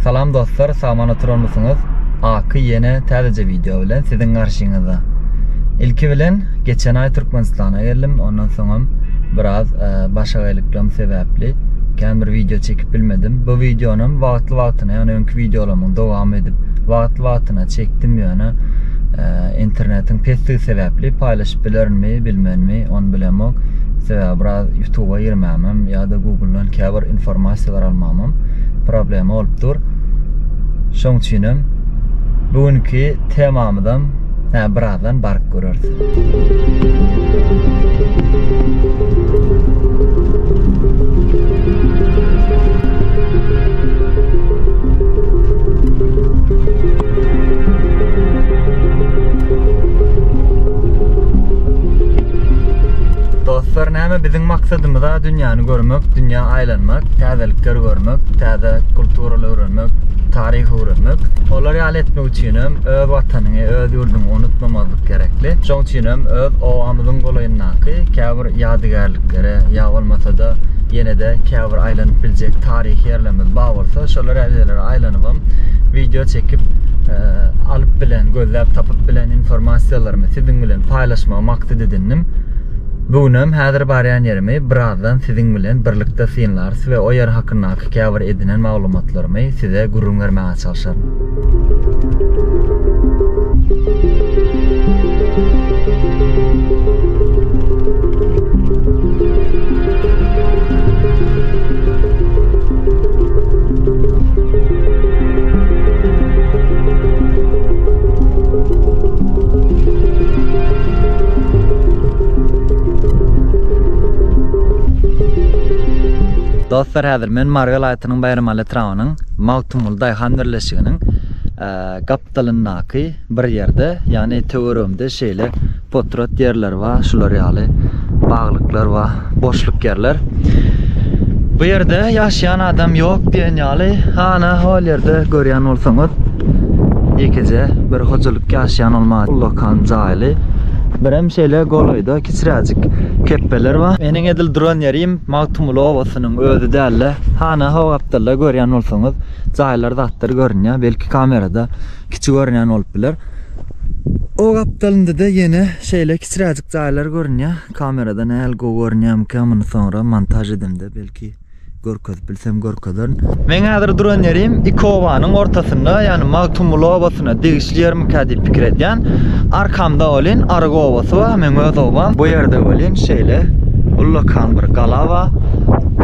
Salam dostlar, samana turmusunuz. Akı yeni täze video bilen sizin karşınızda. İlki bilen geçen ay Türkmenistan'a geldim. Ondan sonra biraz başarılıklığım sebepli bir video çekip bilmedim. Bu videonun vaktına yani önkü videolarımın devam edip vaktına çektim yani internetin pesliği sebepli paylaşıp bilmem onu bilemok. Sebep biraz YouTube'a girmemem ya da Google'dan kabar informasiyalar almamam problemi olup dur. Şoň üçinem bugünkü temamydan birazdan bark görersiz. Dostlar, näme bizim maksadymyz da dünýäni görmek, dünýä aýlanmak, täzelikleri görmek, täze kulturaly öwrenmek, tarih öwrenmek. Olar ýaly etmek üçinem öz watanyny, öz ýurduny unutmamazlyk gerekli. Şoň üçinem öz owamyzyň golaýyndaky käbir ýadygarlyklary, ýa bolmasa da ýene-de käbir aýlanyp biljek tarihi ýerlerimiz bar bolsa, şolar ýerlere aýlanyp video çekip alyp bilen, gözläp tapyp bilen informasiýalarmy siziň bilen paýlaşmagy maksat edindim. Bugünüm häzir barýan ýerimi birazdan siziň bilen birlikde synlarsy we o ýer hakyndaky käbir edinen maglumatlarmy size gurrun bermäge çalşarym. Dostlar, häzir men Margal aýtynyň Bayramaly trawynyň Magtumul Daýhan birleşiginiň gapdalyndaky bir ýerde, ýani töweremde şeýle potrat ýerler bar, şular ýaly baglyklar bar, boşluk ýerler. Bu ýerde ýaşaýan adam ýok diýen ýaly hana hol ýerde görýän bolsaňyz ýekece bir hojalyk ýaşaýan olmagy lokan jaýly. Berem şeýle golaýda kiçiräjik keppeler bar. Meniň edil duran ýerim Magtumul owasynyň özü dälle. Hana hawa gapdalla görýän bolsaňyz jaýlar zatlar görünýär, belki kamerada kiçik görünýän bolup biler. O gapdalynda da ýene şeýle kiçiräjik jaýlar görünýär. Kamerada näl görünýär, muny sonra montaj edimde belki görkezip bilsem görkezern. Men häzir duran ýerim iki owanyň ortasynda, ýani Magtumul owasyna degişli ýermi diýip pikir edýän. Arkamda bolyn Arga owasy bar, men öz owam. Bu ýerde bolyn şeýle ullukan bir gala bar.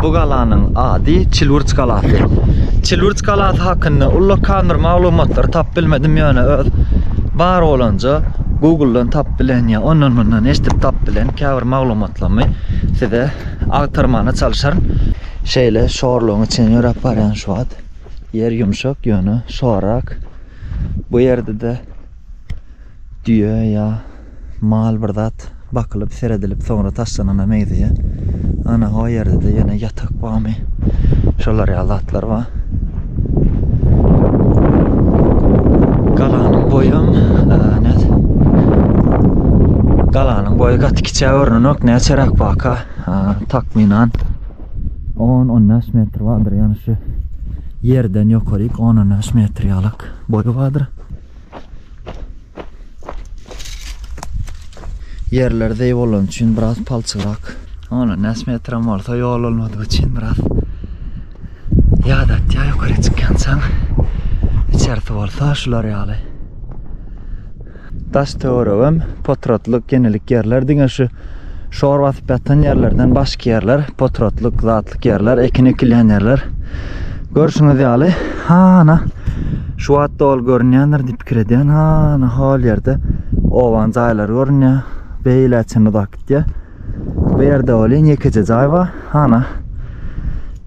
Bu galanyň ady Çilwurç galasy. Çilwurç galasy hakynda ullukan bir maglumatlar tap bilmedim, ýani öz bar bolanja Google'dan tap bilen ýa ondan eşitip tap bilen käbir maglumatlarmy size agtarmana çalışarym. Şeýle şorluğun içine ýörep barýan şu wagt. Yer ýumşak, ýöne şorak. Bu ýerde de düýe ýa mal bir zat bakylyp seredilip soňra taşlanana meýdi. Ana o ýerde de ýene ýatak barmy? Şolar ýa zatlar bar. Galanyň boýum galanyň boýu gatkiçe örnünok näçerak baka takminan 10-15 metr vardır, yani şu yerden yukarı 10-15 metre ýalyk boyu vardır. Yerlerde bolan üçin biraz palçyrak 10-15 metre bolsa ýol bolmady üçin biraz ýadat ýukarı çykýansaň içeride bolsa şular ýaly. Taş töwerem potratlyk genelik yerler diňe şor basyp ýatan ýerlerden başga ýerler, potratlyk, zatlyk ýerler, ekin ekilýän ýerler. Görüşüňiz ýaly. Hana şu wagtda ol görünýändir diýip pikir edýän. Hana hal ýerde owan jaýlar görünýär. Beýleçini dakitýär. Bu ýerde bolyn ýekece jaý bar. Hana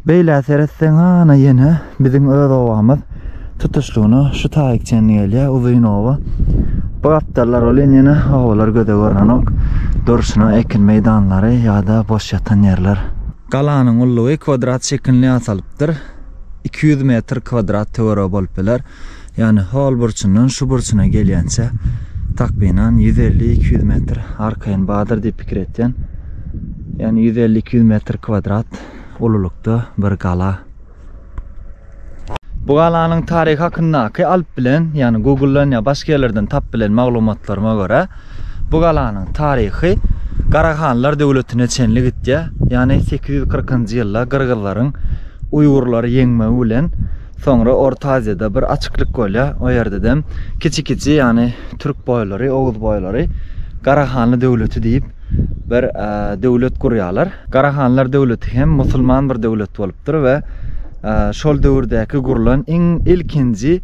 beýle seretseň hana ýene biziň öz owamyz tutuşlugyny şu taýykçany gelýär, uzun owa. Bu gapdalar bolyn ýene owalar göde görnok. Durşuna ekin meydanları ya da boş yatan yerler. Galanyň ullugy kvadrat şekilli asalypdyr. 200 metr kvadrat töwere bolup biler. Yani hol burçundan şu burçuna gelýänçe takminan 150-200 metr arkaýyn badyr diýip pikir etýän. Yani 150-200 metr kvadrat ululukda bir gala. Bu galanyň taryhy hakyndaky alyp bilen, ýani Google'dan ýa başga ýerlerden tap bilen maglumatlaryma görä, bu galanyň taryhy Karahanlar döwletine çenlik etdi. Ýani 840-njy ýylda Gırgızlaryň Uýgurlary ýeňmegi bilen sonra Orta Aziýada bir açyklyk bolýa. O ýerde kiçi ýani Türk boýlary, Oğuz boýlary Karahanly döwleti diýip bir döwlet kurýarlar. Karahanlar döwleti hem musulman bir döwlet bolupdyr we şol döwürdäki gurulan ilkinji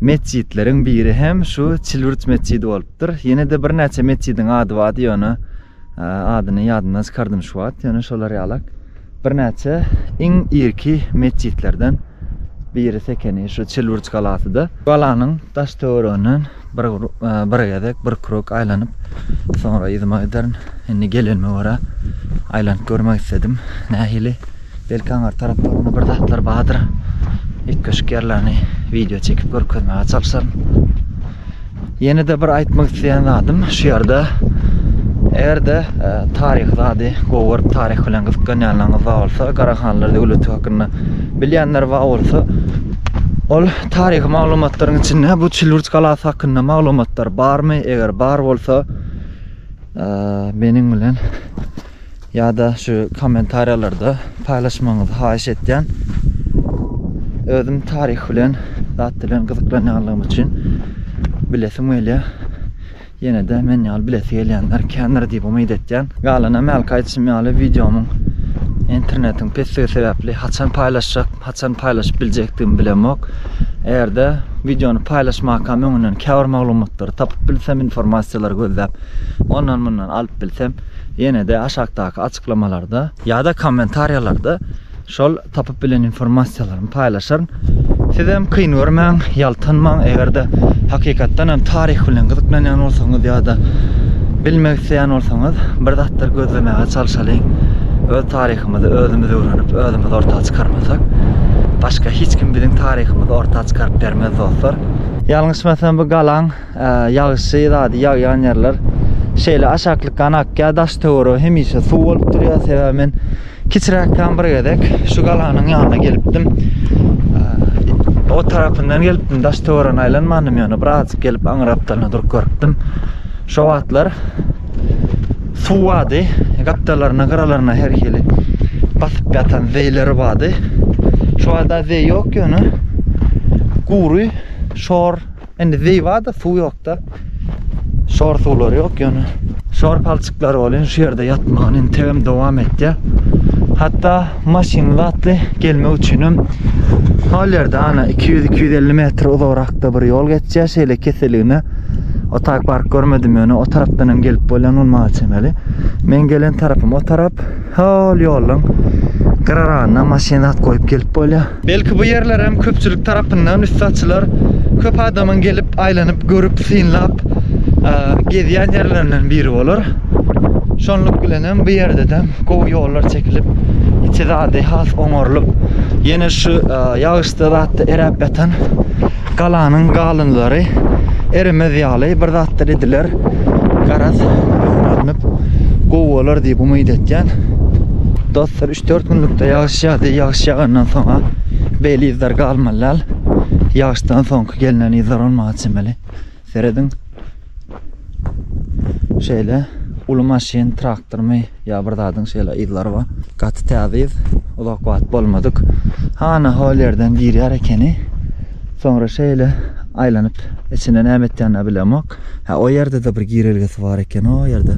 mescitleriň biri hem şu Çilwurt mescidi bolupdyr. Ýene de bir näçe mescidiň ady bar ýöne adyny ýadymdan çykardym şu wagt. Ýöne şolar ýalak bir näçe irki mescitlerden biri sekeni şu Çilwurt galatyda. Galanyň taş töweriniň bir gedek bir krok aylanyp sonra ýyzyma edern. Indi gelenme wara aylanyp görmek istedim. Nähili belki aňar taraplarynda bir zatlar bardyr. İtkeşik ýerlerini video çekip görkezmäge çalşarym. Ýene de bir aýtmak isleýän adym şu ýerde erde tarih zady gowur tarih bilen gyzykanyňyz bolsa, Karahanlar döwleti hakynda bilýänler bar bolsa, ol tarih maglumatlaryň içinde bu Çilwurt galasy hakynda maglumatlar barmy? Eger bar bolsa, benim bilen ýa-da şu kommentariýalarda paýlaşmaňyzy haýyş etýän. Özüm tarih bilen zat bilen gyzyklanýanlygym üçin bilesim gelýär. Ýene de men ýaly bilesi gelýänler kendir diýip umyt etýän. Galana melkaýtşym ýaly videomyň internetiň pesli sebäpli haçan paýlaşjak, haçan paýlaşyp biljekdigimi bilemok. Egerde videonu paýlaşmakka öňünden käwir maglumatlary tapyp bilsem, informasiýalar gözläp, ondan mundan alyp bilsem, ýene de aşagdaky açıklamalarda ýa-da kommentariýalarda şol tapyp bilen informasiýalarymy paýlaşaryn. Sizem kyn görmäň, ýaltanmaň. Egerde hakykatdan hem tarih bilen gyzyklanýan bolsaňyz ýa-da bilmek isleýän bolsaňyz, bir zatlar gözlemäge çalşalyň. Öz tarihimizi özümüz öwrenip, özümüz ortaga çykarmasak, başka hiç kim bizim tarihimizi ortaga çykaryp bermez dostlar. Ýalňyşmasam bu galan ýagyşy zady ýagýan ýerler şeýle aşaklyk kanakka daş töweri hemişe suw bolup durýar. Sebäbi men kiçiräkden bir gedek şu galanyň ýanyna gelipdim. O tarapyndan gelipdim, daş töwerini aýlanmandym ýöne biraz gelip aňyrapdalyna durup görüpdim. Şo wagtlar suw bady, gapdalaryna, garalarına her hili basyp ýatan zeýleri bady. Şu wagtda zeý ýok ýöne. Gury, şor, endi zeý bada, suw ýokda. Şor suwlary ýok ýöne. Şor palçyklary bolan şu ýerde ýatmagyny tewem dowam etdi. Hatta maşinlatly gelmek üçin hal ýerde ana 200-250 metr uzakrakda bir ýol geçýär, şeýle keseligine o tak park görmedim ýöne, o tarapdan hem gelip bolan olmagy çemeli. Men gelen tarapym o tarap, hal ýoluň gararana maşinat koyup gelip bolýar. Belki bu ýerler hem köpçülik tarapyndan üstadçylar köp adamyň gelip aýlanyp görüp synlap gezýän ýerlerinden biri bolar. Şonluk bilen hem bu ýerde de gowy ýollar çekilip, içi zady has oňorlup, ýene şu ýagyşda zatda erep ýatan galanyň galynlary eremez ýaly bir zatlar ediler. Garaz ýörnüp gowy bolar diýip umyt etýän. Dostlar 3-4 günlükde ýagyş ýady, ýagyş ýagandan soňra beli izler galmalar. Ýagyşdan soňky gelinen izler olmagy çemeli. Seredin şeýle ulu maşin, traktormy ýa bir zadyň şeýle izler bar. Gaty täziz, uzak wagt bolmadyk. Hana hal ýerden girýär ekeni. Sonra şeýle aýlanyp içine näme etýänini bilemok. Ha o ýerde de bir girelgesi bar eken, o ýerde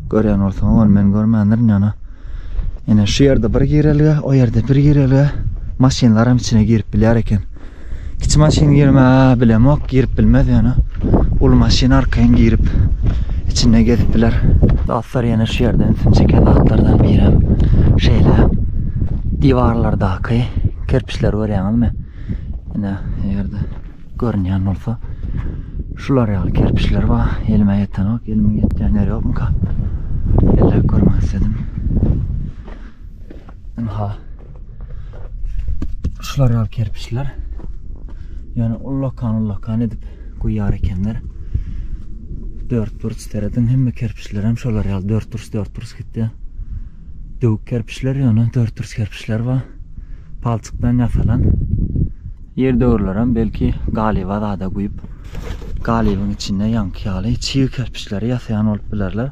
görýän bolsaň, ol men görmändirin ýana. Ýene şu ýerde bir girelge, o ýerde bir girelge. Maşinlar hem içine girip bilýär eken. Kiçi maşin girme bilemok, girip bilmez ýana. Ulu maşin arkaýyn girip içine gezip biler. Dostlar ýene şu ýerden sim çeken zatlardan biri şeýle diwarlardaky kerpiçler görýäňizmi? Ýene ýerde görünýän bolsa şular ýaly kerpiçler bar. Elime ýeten ok, elime ýetýän ýer ýokmuka? Elle görmek istedim. Ha. Şular ýaly kerpiçler. Yani ullakan edip koyar ekenler. 4 turç teredin hemme kerpiçler hem şolar ýaly 4 turç gitdi. Döwük kerpiçler ýöne 4 turç kerpiçler bar. Palçykdan ýasalan. Yerde uğurlarım belki galiba daha da koyup galibin içinde yankıyalı çiğ kerpiçleri yasayan olup bilerler.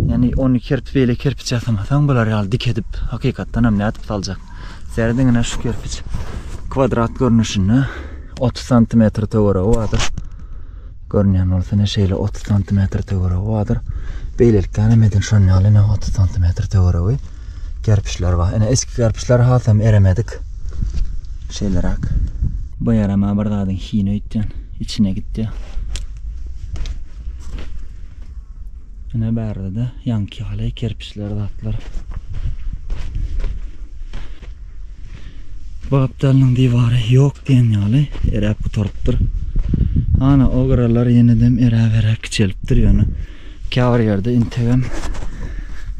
Yani onu kerpiçle kerpiç yasamasan bular yal dik edip hakikaten hem ne atıp alacak. Serdine şu kerpiç kvadrat görünüşünü 30 cm tavara vardır. Görünen olsa ne şeyle 30 cm tavara vardır. Beylikten emedin şu an yaline 30 cm tavara var. Kerpiçler var. Yani eski kerpiçler hasam eremedik. Şeyler hak. Bu yarama bardağın hine ittin. İçine gitti. Ne berde de yankı hale kerpiçler dağıttılar. Bu aptalın divarı yok diyen yali erep bu torptur. Ana o garalar yeniden erep çeliptir yani. Kâvar yerde integem.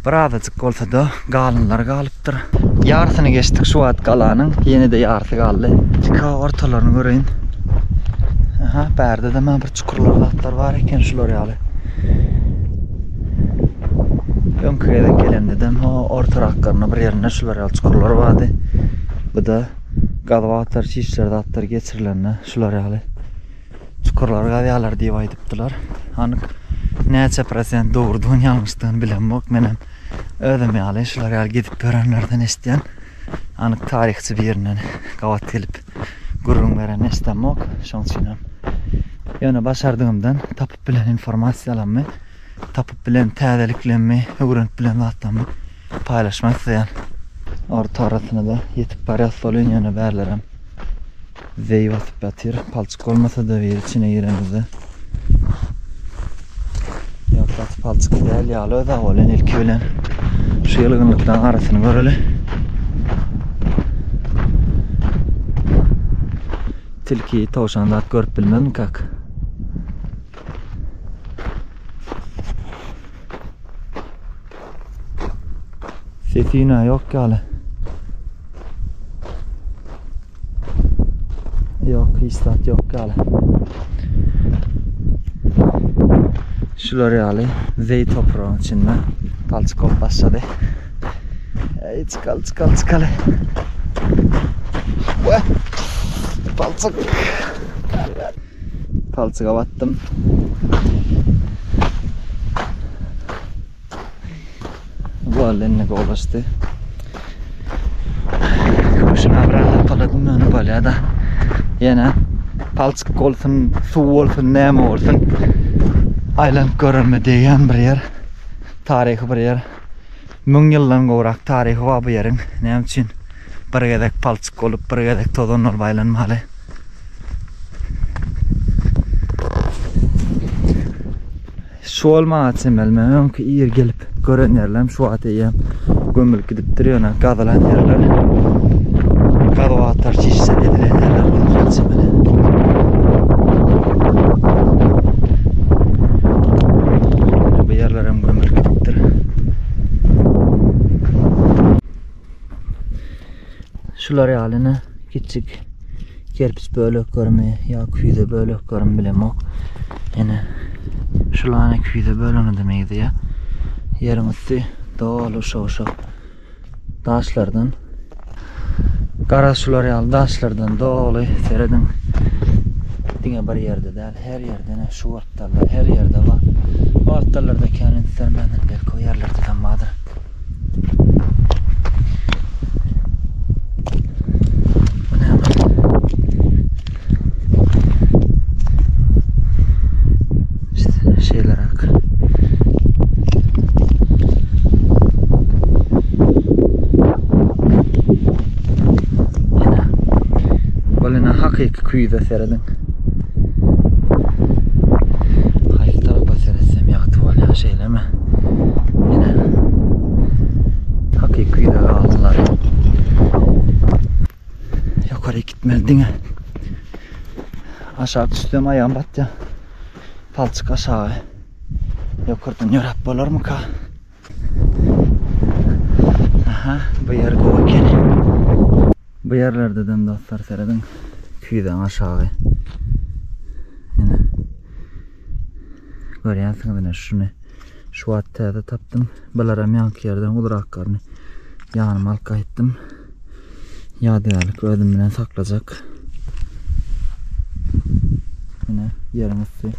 Birazcık olsa da galınlar galıptır. Yarısını geçtik şu at galanın. Yeni de yarısı galdı. Çıka ortalarını göreyim. Aha, berde de ben bir çukurlar dağıtlar var eken şular yali. Önkü'ye gelem dedim. O orta raklarına bir yerine şular yali çukurlar vardı. Bu da gazavatar çiçler dağıtlar geçirilerine şular yali. Çukurlar gaziyalar diye aydıptılar. Anık neçe % doğurduğun yanlıştığını bilen yok. Benim ödüm yali şular yali gidip görenlerden isteyen anık tarihçi bir yerine gavat gelip gururun veren istem yok. Şansınım. Yani başardığımdan tapıp bilen informasyalarımı, tapıp bilen tədeliklerimi, öğrenip bilen zatlarımı paylaşmak isteyen. Orta arasına da yetip paraya solun yana berlerim. Zey basıp batır. Palçık olmasa da ver içine girenizi. Yok batı palçık değil yağlı da olan ilki ölen. Şu yılgınlıktan arasını göreli. Tilkiyi tavşanlar görüp bilmem kak. Sesi yine yok gali. Yok istat yok gali. Şular yali zey toprağın içinde palçık olup başladı. Çıkal. Palçık. Palçığa battım. Bu haline kolaştı. Koşuna bırakıp paladım onu böyle da. Yine palçık olsun, su olsun, neyme olsun. Aylanıp görülme diyen bir yer. Tarihi bir yer. 1000 yıldan ko'rak tarihi var bu yerin. Ne için? Bir gedek palçık olup bir gedek tozon olup aylanmalı. Şu olma için bilmem ki iyi gelip gören yerlerim şu atayım gömülüp gidip duruyor gazalan yerler. Gazava atar çişse edilen yerler olacak. Bu yerlerim gömülüp gidip duruyor. Şular haline küçük kerpiç bölük görmeye ya kuyuda bölük görme bilem yok. Yani şularına kuyuda bölünü demeydi ya. Yerimizi dolu şoşu taşlardan kara sular yal taşlardan dolu seyredin. Dine bir yerde değil, her yerde ne şu ortalar her yerde var. O ortalarda kendini sermenden belki o yerlerde de vardır. Şeyler hak. Yine böyle hakiki kuyuda seyredin. Hayır tarafa seyretsem yaktı valla şeyle mi? Yine hakiki kuyuda kaldılar. Yukarı gitmezdin ha. Aşağı düştüm ayağım battı. Palçık aşağı. Yukarıdan yorap olur mu ka? Aha, bu yer kovaken. Bu yerlerde de dostlar seyredin. Kuyudan aşağı. Yine. Görüyorsunuz ne şunu. Şu hatta taptım. Balaram yankı yerden ulraklarını yanıma alka ettim. Yadigarlık ödüm bilen saklayacak. Yerimizi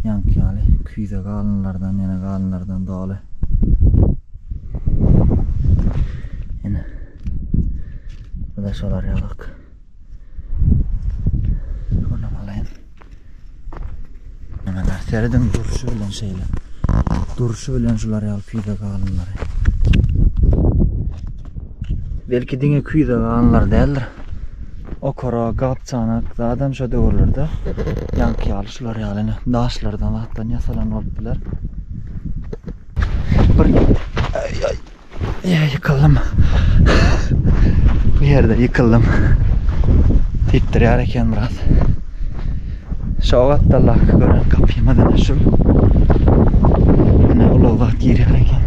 Yankiýaly küýde galynlardan, ýene galynlardan doly. Ene bu da şolar ýalyk. Ona malaýyn. Nemeler sereden duruşu bilen şeýle. Duruşu bilen şolar ýalyk küýde galynlary. Belki diňe küýde galynlar däldir. O kora gapçanak adam şo döwürlerde Yankiýaly şolar ýalyny daşlardan hatdan ýasalan bolupdylar. Bir yıkıldım. Bu yerde yıkıldım. Titriyar eken biraz. Şoğat Allah gören kapıymadan aşıl. Ne ulu vaxt girer eken.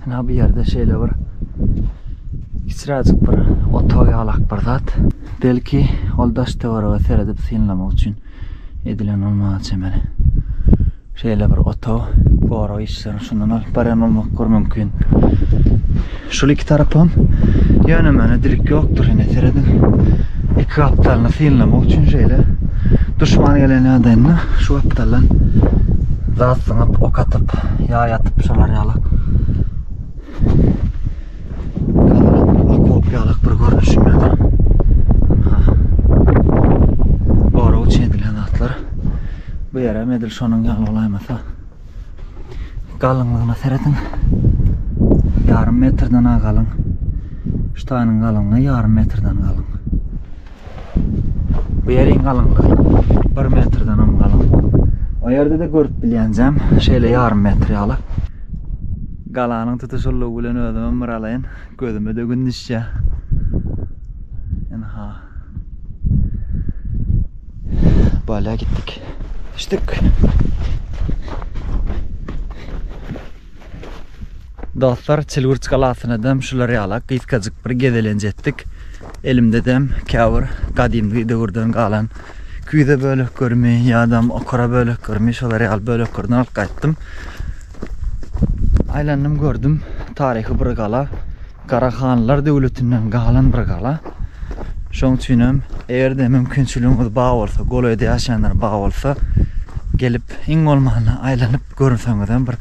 Ne bir yerde şeyle var. Kisracık bir otoyalak bir zat. Belki oldaş tevara seredip sinlamak için edilen olmağı çemeli. Şeyle bir oto. Bu ara işlerin şundan alıp baran olmak mümkün. Şu iki tarafım yönümene direkt yoktur yine seredin. İki aptalını sinlamak için şeyle düşman gelen adayına şu aptalın zatsını ok atıp yağ yatıp şolar yalık. Akop yalık bir görünüşüm ya. Ara uçun edilen atlar. Bu yere medil şonun yalı olaymasa. Kalınlığına seredin. Yarım metreden kalın. Şu tayının kalınlığı yarım metreden kalın. Bu yerin kalınlığı 1 metreden kalın. O yerde de görüp bilýänjem şeýle yarım metre alıp. Galanyň tutuşullugy bilen özüme myralaýyn. Gözüme de gündüşçe. Enha. Böyle gittik. Düştük. Dostlar, Çilgürç galasyna dem şolary alak gysgadyk bir gedelenjetdik. Elimde dem käwir gadymdy döwürden galan küýde bölek görmi ýa-da okara bölek görmi şolary al bölek görden alyp gaýtdym. Aýlanyp gördüm taryhy bir gala, Karahanlar döwletinden galan bir gala. Şoň üçinem eğerde mümkinçiligiňiz bar bolsa, Golaýda ýaşaýanlar bar bolsa, gelip iň bolmany aýlanyp görünseňizem bir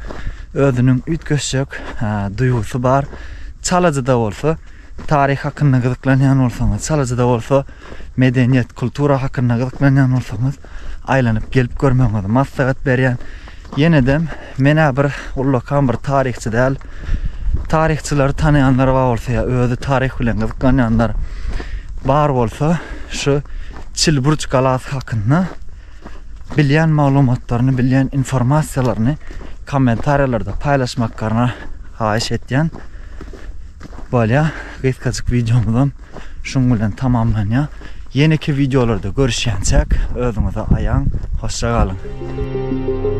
özüniň ütgeşjek duýgusy bar. Çalajyda bolsa, tarih hakynda gyzyklanýan bolsaňyz, çalajyda bolsa, medeniýet, kultura hakynda gyzyklanýan bolsaňyz, aýlanyp gelip görmeňiz maslahat berýän. Ýene-de mene bir ullakan bir tarihçi däl. Tarihçileri tanıyanlar bar bolsa, özü tarih bilen gyzyklanýanlar bar bolsa, şu Çilgürç galasy hakynda bilýän maglumatlaryny, bilýän informasiýalaryny kommentariýalarda paýlaşmaklaryny haýyş etýän. Böyle gysgadyk videomuzam şuň bilen tamamlanýar. Ýeneki videolarda görüşýänçek özüňize aýan, hoşça galyn.